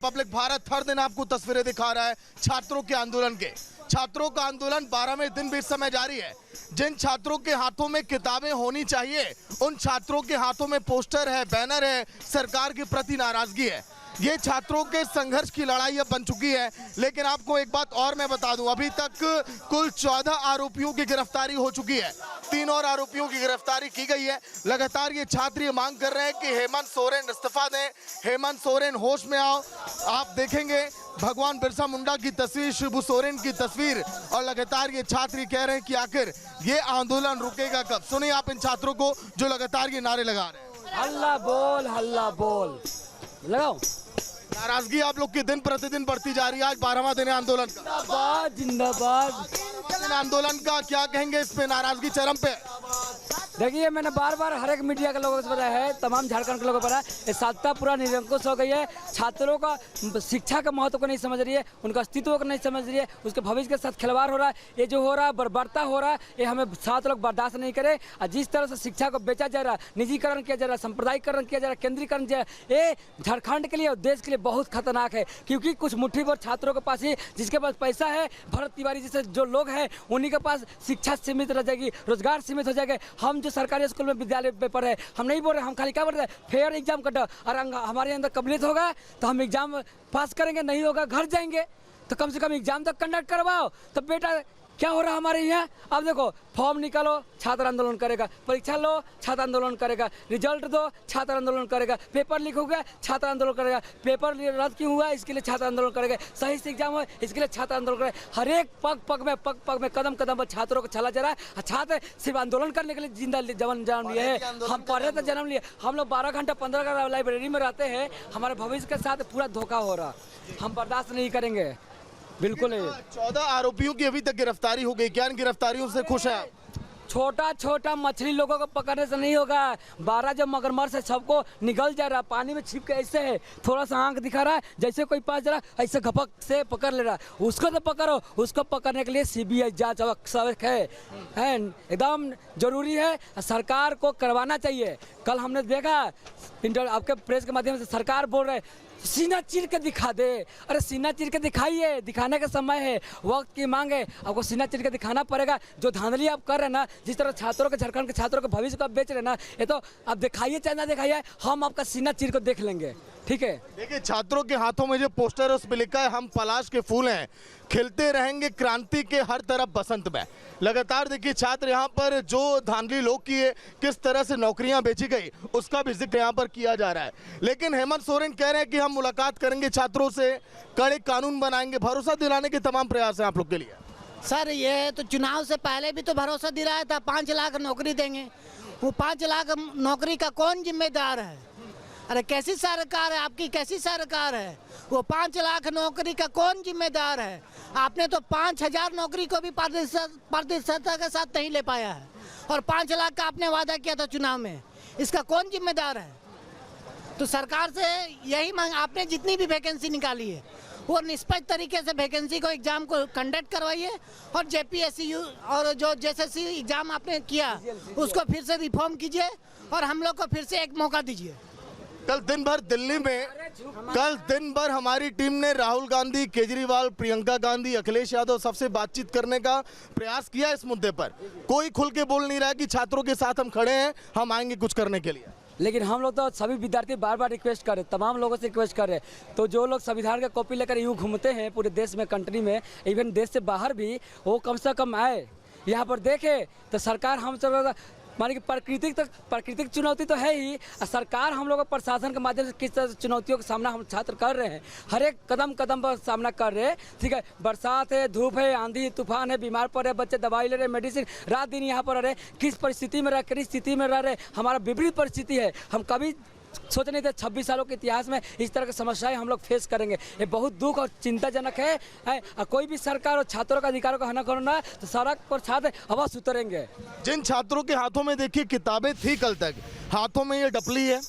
Public Bharat हर दिन आपको तस्वीरें दिखा रहा है छात्रों के आंदोलन के। छात्रों का आंदोलन 12वें दिन भी इस समय जारी है। जिन छात्रों के हाथों में किताबें होनी चाहिए, उन छात्रों के हाथों में पोस्टर है, बैनर है, सरकार के प्रति नाराजगी है। ये छात्रों के संघर्ष की लड़ाई अब बन चुकी है। लेकिन आपको एक बात और मैं बता दूं, अभी तक कुल 14 आरोपियों की गिरफ्तारी हो चुकी है। 3 और आरोपियों की गिरफ्तारी की गई है। लगातार ये छात्र ये मांग कर रहे हैं कि हेमंत सोरेन इस्तीफा दें, हेमंत सोरेन होश में आओ। आप देखेंगे भगवान बिरसा मुंडा की तस्वीर, शिबू सोरेन की तस्वीर, और लगातार ये छात्र कह रहे हैं कि आखिर ये आंदोलन रुकेगा कब। सुनिए आप इन छात्रों को जो लगातार ये नारे लगा रहे हैं। हल्ला बोल लगाओ। नाराजगी आप लोग की दिन प्रतिदिन बढ़ती जा रही है। आज 12वां दिन है आंदोलन का। जिंदाबाद। आंदोलन का क्या कहेंगे, इस पे नाराजगी चरम पे। देखिए, मैंने बार बार हर एक मीडिया के लोगों से बताया है, तमाम झारखंड के लोगों को बताया, ये सत्ता पूरा निरंकुश हो गई है। छात्रों का शिक्षा के महत्व को नहीं समझ रही है, उनका अस्तित्व को नहीं समझ रही है, उसके भविष्य के साथ खिलवाड़ हो रहा है। ये जो हो रहा है, बर्बरता हो रहा है, ये हमें छात्र लोग बर्दाश्त नहीं करे। और जिस तरह से शिक्षा को बेचा जा रहा है, निजीकरण किया जा रहा है, सांप्रदायिकरण किया जा रहा है, केंद्रीकरण किया, ये झारखंड के लिए और देश के लिए बहुत खतरनाक है। क्योंकि कुछ मुट्ठी भर छात्रों के पास ही, जिसके पास पैसा है, भरत तिवारी जैसे जो लोग हैं, उन्हीं के पास शिक्षा सीमित रह जाएगी, रोजगार सीमित हो जाएगा। हम जो सरकारी स्कूल में विद्यालय पेपर है, हम नहीं बोल रहे, हम खाली क्या बोल रहे हैं, फेयर एग्जाम कटा और हमारे अंदर काबिलियत होगा तो हम एग्जाम पास करेंगे, नहीं होगा घर जाएंगे। तो कम से कम एग्जाम तक कंडक्ट करवाओ। तो बेटा क्या हो रहा है हमारे यहाँ, अब देखो, फॉर्म निकालो, छात्र आंदोलन करेगा, परीक्षा लो, छात्र आंदोलन करेगा, रिजल्ट दो, छात्र आंदोलन करेगा, पेपर लीक हो गया, छात्र आंदोलन करेगा, पेपर रद्द क्यों हुआ, इसके लिए छात्र आंदोलन करेगा, सही से एग्जाम हो, इसके लिए छात्र आंदोलन करेगा। हर एक पग में कदम पर छात्रों को चला जा रहा है। छात्र सिर्फ आंदोलन करने के लिए जिंदा जन्म लिए है। हम पढ़े तो जन्म लिए, हम लोग 12 घंटा 15 घंटा लाइब्रेरी में रहते हैं। हमारे भविष्य के साथ पूरा धोखा हो रहा, हम बर्दाश्त नहीं करेंगे। बिल्कुल है। 14 आरोपियों की अभी तक गिरफ्तारी हो गई। क्या इन गिरफ्तारियों से खुश हैं? छोटा मछली लोगों को पकड़ने से नहीं होगा। 12 जो मगरमच्छ है, सबको निगल जा रहा, पानी में छिप के ऐसे है, थोड़ा सा आंख दिखा रहा है, जैसे कोई पास जा रहा है, ऐसे घपक से पकड़ ले रहा है। उसको तो पकड़ो, उसको पकड़ने के लिए CBI जांच आवश्यक है, एकदम जरूरी है। सरकार को करवाना चाहिए। कल हमने देखा आपके प्रेस के माध्यम से, सरकार बोल रहे सीना चीर के दिखा दे। अरे सीना चीर के दिखाइए, दिखाने का समय है, वक्त की मांग है, आपको सीना चीर के दिखाना पड़ेगा। जो धांधली आप कर रहे हैं ना, जिस तरह छात्रों के, झारखंड के छात्रों के भविष्य को आप बेच रहे हैं ना, ये तो आप दिखाइए चाहे ना दिखाइए, हम आपका सीना चीर को देख लेंगे। ठीक है। देखिए, छात्रों के हाथों में जो पोस्टर है उस पर लिखा है, हम पलाश के फूल हैं, खिलते रहेंगे क्रांति के हर तरफ बसंत में। लगातार देखिए छात्र यहाँ पर जो धांधली लोग किए, किस तरह से नौकरियां बेची गई, उसका भी जिक्र यहाँ पर किया जा रहा है। लेकिन हेमंत सोरेन कह रहे हैं कि हम मुलाकात करेंगे छात्रों से, कड़े कानून बनाएंगे। भरोसा दिलाने के तमाम प्रयास हैं आप लोग के लिए। सर, ये तो चुनाव से पहले भी तो भरोसा दिलाया था, 5 लाख नौकरी देंगे। वो 5 लाख नौकरी का कौन जिम्मेदार है? अरे कैसी सरकार है आपकी, कैसी सरकार है? वो 5 लाख नौकरी का कौन जिम्मेदार है? आपने तो 5000 नौकरी को भी पारदर्शिता के साथ नहीं ले पाया है, और 5 लाख का आपने वादा किया था चुनाव में। इसका कौन जिम्मेदार है? तो सरकार से यही मांग, आपने जितनी भी वैकेंसी निकाली है वो निष्पक्ष तरीके से वैकेंसी को, एग्जाम को कंडक्ट करवाइए, और JPSC और जो JSSC एग्जाम आपने किया उसको फिर से रिफॉर्म कीजिए, और हम लोग को फिर से एक मौका दीजिए। कल दिन भर दिल्ली में, कल दिन भर हमारी टीम ने राहुल गांधी, केजरीवाल, प्रियंका गांधी, अखिलेश यादव सबसे बातचीत करने का प्रयास किया इस मुद्दे पर। कोई खुल के बोल नहीं रहा कि छात्रों के साथ हम खड़े हैं, हम आएंगे कुछ करने के लिए। लेकिन हम लोग तो सभी विद्यार्थी बार बार रिक्वेस्ट कर रहे, तमाम लोगों से रिक्वेस्ट कर रहे। तो जो लोग संविधान का कॉपी लेकर यूँ घूमते हैं पूरे देश में, कंट्री में, इवन देश से बाहर भी, वो कम से कम आए, यहाँ पर देखे। तो सरकार हम सब मानी कि प्राकृतिक चुनौती तो है ही, सरकार हम लोग प्रशासन के माध्यम से किस तरह से चुनौतियों का सामना हम छात्र कर रहे हैं, हर एक कदम पर सामना कर रहे हैं। ठीक है, बरसात है, धूप है, आंधी तूफान है, बीमार पड़ रहे बच्चे, दवाई ले रहे, मेडिसिन, रात दिन यहाँ पर रह रहे, किस परिस्थिति में किस स्थिति में रह रहे, हमारा विपरीत परिस्थिति है। हम कभी सोच नहीं थे 26 सालों के इतिहास में इस तरह की समस्याएं हम लोग फेस करेंगे। ये बहुत दुख और चिंताजनक है। कोई भी सरकार और छात्रों के अधिकारों का हनन करना है तो सड़क पर छात्र अवश्य उतरेंगे। जिन छात्रों के हाथों में देखिए किताबें थी, कल तक हाथों में ये डपली है,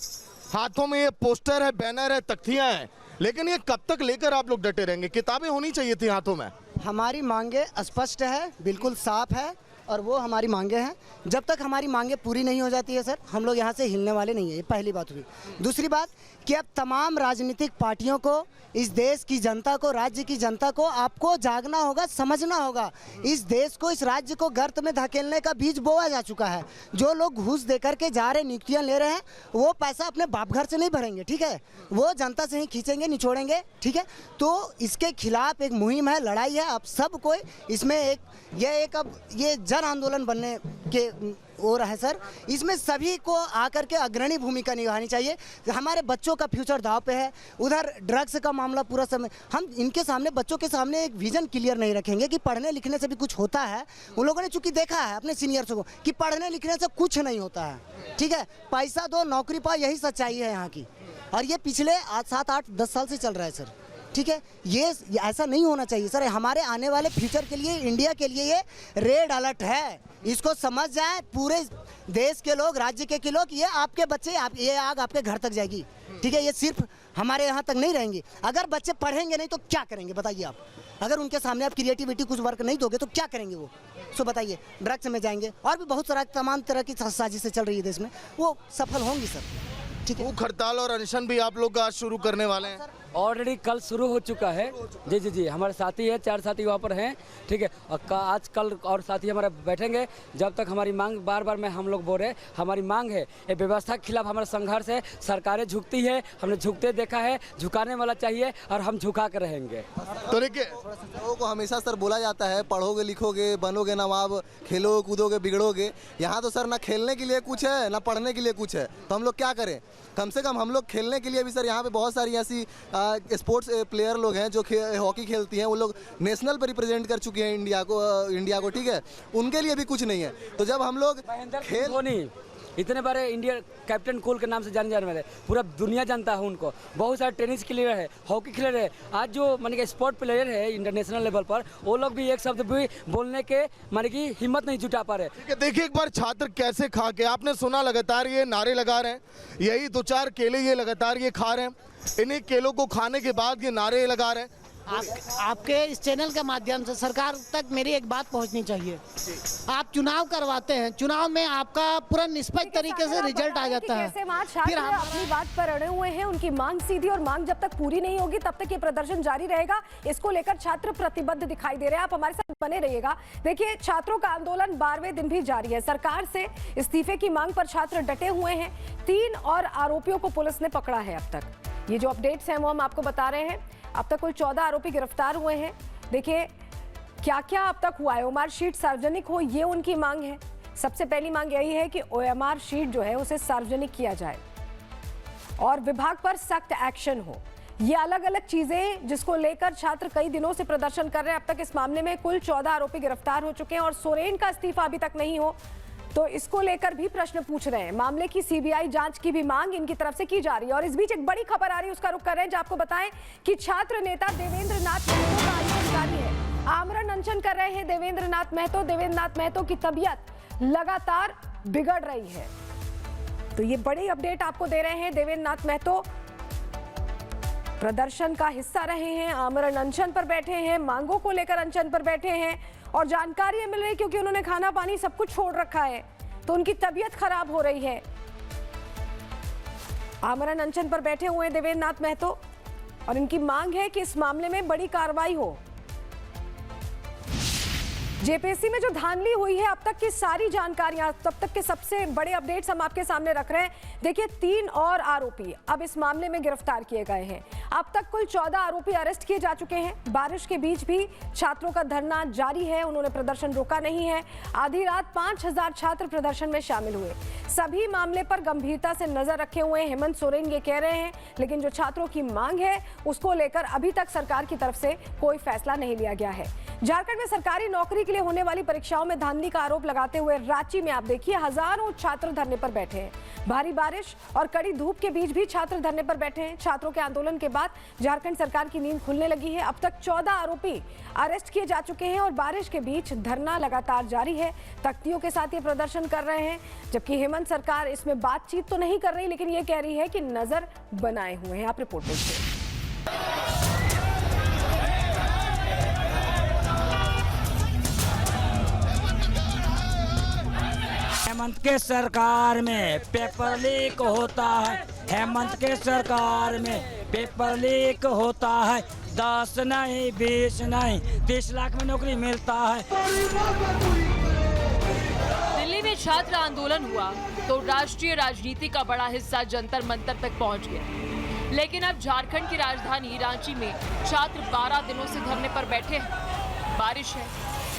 हाथों में ये पोस्टर है, बैनर है, तख्तियां हैं, लेकिन ये कब तक लेकर आप लोग डटे रहेंगे? किताबें होनी चाहिए थी हाथों में। हमारी मांगे स्पष्ट है, बिल्कुल साफ है और वो हमारी मांगे हैं। जब तक हमारी मांगे पूरी नहीं हो जाती है सर, हम लोग यहाँ से हिलने वाले नहीं है। ये पहली बात हुई। दूसरी बात कि अब तमाम राजनीतिक पार्टियों को, इस देश की जनता को, राज्य की जनता को आपको जागना होगा, समझना होगा। इस देश को, इस राज्य को गर्त में धकेलने का बीज बोया जा चुका है। जो लोग घूस दे करके जा रहे, नियुक्तियाँ ले रहे हैं, वो पैसा अपने बाप घर से नहीं भरेंगे, ठीक है, वो जनता से ही खींचेंगे, निचोड़ेंगे, ठीक है। तो इसके खिलाफ एक मुहिम है, लड़ाई है। अब सब कोई इसमें अब ये जन आंदोलन बनने के हो रहा है सर। इसमें सभी को आकर के अग्रणी भूमिका निभानी चाहिए। हमारे बच्चों का फ्यूचर दांव पे है। उधर ड्रग्स का मामला पूरा समय, हम इनके सामने, बच्चों के सामने एक विजन क्लियर नहीं रखेंगे कि पढ़ने लिखने से भी कुछ होता है। उन लोगों ने चूंकि देखा है अपने सीनियर्स को कि पढ़ने लिखने से कुछ नहीं होता है, ठीक है, पैसा दो, नौकरी पाओ, यही सच्चाई है यहाँ की। और ये पिछले 7, 8, 10 साल से चल रहा है सर, ठीक है। ये ऐसा नहीं होना चाहिए सर। हमारे आने वाले फ्यूचर के लिए, इंडिया के लिए ये रेड अलर्ट है। इसको समझ जाए पूरे देश के लोग, राज्य के लोग। ये आपके बच्चे, ये आग आपके घर तक जाएगी, ठीक है। ये सिर्फ हमारे यहाँ तक नहीं रहेंगी। अगर बच्चे पढ़ेंगे नहीं तो क्या करेंगे बताइए आप। अगर उनके सामने आप क्रिएटिविटी कुछ वर्क नहीं दोगे तो क्या करेंगे वो, सो बताइए। ड्रग्स में जाएंगे और भी बहुत सारा तमाम तरह की साजिशें चल रही है देश में, वो सफल होंगी सर, ठीक है। भूख हड़ताल और अनशन भी आप लोग आज शुरू करने वाले हैं? ऑलरेडी कल शुरू हो चुका है। जी जी जी, हमारे साथी है, 4 साथी वहाँ पर हैं, ठीक है। और आज कल और साथी हमारे बैठेंगे जब तक हमारी मांग, बार बार में हम लोग बोल रहे, हमारी मांग है, ये व्यवस्था के खिलाफ हमारा संघर्ष है। सरकारें झुकती है, हमने झुकते देखा है, झुकाने वाला चाहिए और हम झुका कर रहेंगे। तो देखिए, लोगों को हमेशा सर बोला जाता है पढ़ोगे लिखोगे बनोगे नवाब, खेलोगे कूदोगे बिगड़ोगे। यहाँ तो सर ना खेलने के लिए कुछ है ना पढ़ने के लिए कुछ है, तो हम लोग क्या करें। कम से कम हम लोग खेलने के लिए भी सर, यहाँ पे बहुत सारी ऐसी स्पोर्ट्स प्लेयर लोग हैं जो हॉकी खेलती हैं, वो लोग नेशनल पर रिप्रेजेंट कर चुके हैं इंडिया को, ठीक है। उनके लिए भी कुछ नहीं है। तो जब हम लोग धोनी इतने बड़े इंडिया कैप्टन कूल के नाम से जाने वाले, पूरा दुनिया जानता है उनको। बहुत सारे टेनिस प्लेयर है, हॉकी प्लेयर है। आज जो माने कि स्पोर्ट प्लेयर है इंटरनेशनल लेवल पर, वो लोग भी एक शब्द भी बोलने के माने कि हिम्मत नहीं जुटा पा रहे। ठीक है, देखिए एक बार छात्र कैसे खा के, आपने सुना लगातार ये नारे लगा रहे हैं, यही 2-4 केले ये लगातार ये खा रहे हैं। इन्हीं केलों को खाने के बाद ये नारे लगा रहे हैं। आपके इस चैनल के माध्यम से सरकार तक मेरी एक बात पहुंचनी चाहिए। आप चुनाव करवाते हैं, चुनाव में आपका पूरा निष्पक्ष तरीके से रिजल्ट आ जाता है। कैसे वहाँ छात्र अपनी बात पर अड़े हुए हैं, उनकी मांग सीधी, और मांग जब तक पूरी नहीं होगी तब तक ये प्रदर्शन जारी रहेगा। इसको लेकर छात्र प्रतिबद्ध दिखाई दे रहे हैं। आप हमारे साथ बने रहिएगा। देखिए, छात्रों का आंदोलन 12वें दिन भी जारी है। सरकार से इस्तीफे की मांग पर छात्र डटे हुए हैं। 3 और आरोपियों को पुलिस ने पकड़ा है अब तक। ये जो अपडेट्स हैं वो हम आपको बता रहे हैं। अब तक कुल 14 आरोपी गिरफ्तार हुए हैं। देखिए क्या क्या अब तक हुआ है। ओएमआर शीट सार्वजनिक हो, ये उनकी मांग है। सबसे पहली मांग यही है कि ओएमआर शीट जो है उसे सार्वजनिक किया जाए और विभाग पर सख्त एक्शन हो। ये अलग अलग चीजें जिसको लेकर छात्र कई दिनों से प्रदर्शन कर रहे हैं। अब तक इस मामले में कुल 14 आरोपी गिरफ्तार हो चुके हैं और सोरेन का इस्तीफा अभी तक नहीं हो, तो इसको लेकर भी प्रश्न पूछ रहे हैं। मामले की सीबीआई जांच की भी मांग इनकी तरफ से की जा रही है। और इस बीच एक बड़ी खबर आ रही है, उसका रुख कर रहे हैं, जो आपको बताएं कि छात्र नेता देवेंद्र नाथ महतो का आयोजन जारी है। आमरण अनशन कर रहे हैं देवेंद्र नाथ महतो। देवेंद्र नाथ महतो की तबीयत लगातार बिगड़ रही है, तो ये बड़ी अपडेट आपको दे रहे हैं। देवेंद्र नाथ महतो प्रदर्शन का हिस्सा रहे हैं, आमरण अनशन पर बैठे हैं, मांगों को लेकर अनशन पर बैठे हैं और जानकारी मिल रही क्योंकि उन्होंने खाना पानी सब कुछ छोड़ रखा है, तो उनकी तबीयत खराब हो रही है। आमरण अनशन पर बैठे हुए हैं देवेंद्र नाथ महतो और इनकी मांग है कि इस मामले में बड़ी कार्रवाई हो। जेपीएससी में जो धांधली हुई है, अब तक की सारी जानकारियां, तब तक के सबसे बड़े अपडेट्स हम आपके सामने रख रहे हैं। देखिए, 3 और आरोपी अब इस मामले में गिरफ्तार किए गए हैं। अब तक कुल 14 आरोपी अरेस्ट किए जा चुके हैं। बारिश के बीच भी छात्रों का धरना जारी है, उन्होंने प्रदर्शन रोका नहीं है। आधी रात 5000 छात्र प्रदर्शन में शामिल हुए। सभी मामले पर गंभीरता से नजर रखे हुए हेमंत सोरेन ये कह रहे हैं, लेकिन जो छात्रों की मांग है उसको लेकर अभी तक सरकार की तरफ से कोई फैसला नहीं लिया गया है। झारखंड में सरकारी नौकरी के लिए होने वाली परीक्षाओं में धांधली का आरोप लगाते हुए रांची में आप देखिए हजारों छात्र धरने पर बैठे हैं। भारी बारिश और कड़ी धूप के बीच भी छात्र धरने पर बैठे हैं। छात्रों के आंदोलन के बाद झारखंड सरकार की नींद खुलने लगी है। अब तक 14 आरोपी अरेस्ट किए जा चुके हैं और बारिश के बीच धरना लगातार जारी है। तख्तियों के साथ ये प्रदर्शन कर रहे हैं, जबकि हेमंत सरकार इसमें बातचीत तो नहीं कर रही, लेकिन ये कह रही है कि नजर बनाए हुए हैं। आप रिपोर्ट देखिए। हेमंत के सरकार में पेपर लीक होता है, हेमंत के सरकार में पेपर लीक होता है, 10 नहीं 20 नहीं 30 लाख में नौकरी मिलता है। दिल्ली में छात्र आंदोलन हुआ तो राष्ट्रीय राजनीति का बड़ा हिस्सा जंतर मंतर तक पहुंच गया, लेकिन अब झारखंड की राजधानी रांची में छात्र 12 दिनों से धरने पर बैठे हैं। बारिश है,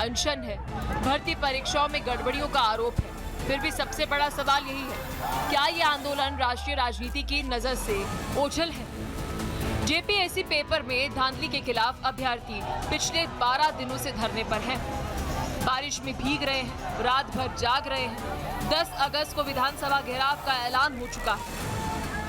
अनशन है, भर्ती परीक्षाओं में गड़बड़ियों का आरोप है। फिर भी सबसे बड़ा सवाल यही है, क्या ये आंदोलन राष्ट्रीय राजनीति की नजर से ओझल है? जेपीएससी पेपर में धांधली के खिलाफ अभ्यर्थी पिछले 12 दिनों से धरने पर हैं। बारिश में भीग रहे हैं, रात भर जाग रहे हैं। 10 अगस्त को विधानसभा घेराव का ऐलान हो चुका है।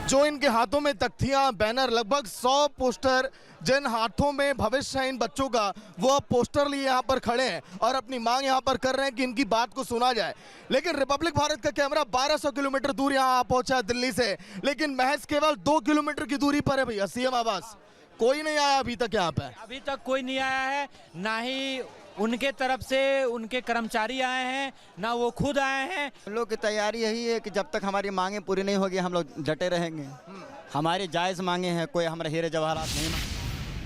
जो इनके हाथों में तख्तियां, बैनर, लगभग 100 पोस्टर जिन हाथों में भविष्य है इन बच्चों का, वो अब पोस्टर लिए यहाँ पर खड़े हैं और अपनी मांग यहाँ पर कर रहे हैं कि इनकी बात को सुना जाए। लेकिन रिपब्लिक भारत का कैमरा 1200 किलोमीटर दूर यहाँ पहुंचा दिल्ली से, लेकिन महज केवल 2 किलोमीटर की दूरी पर है भैया सीएम आवास। कोई नहीं आया अभी तक यहाँ पे। अभी तक कोई नहीं आया है, ना ही उनके तरफ से उनके कर्मचारी आए हैं, ना वो खुद आए हैं। हम लोग की तैयारी यही है कि जब तक हमारी मांगे पूरी नहीं होगी हम लोग डटे रहेंगे। हमारी जायज़ मांगे हैं, कोई हमारे हीरे जवाहरात नहीं मांगे।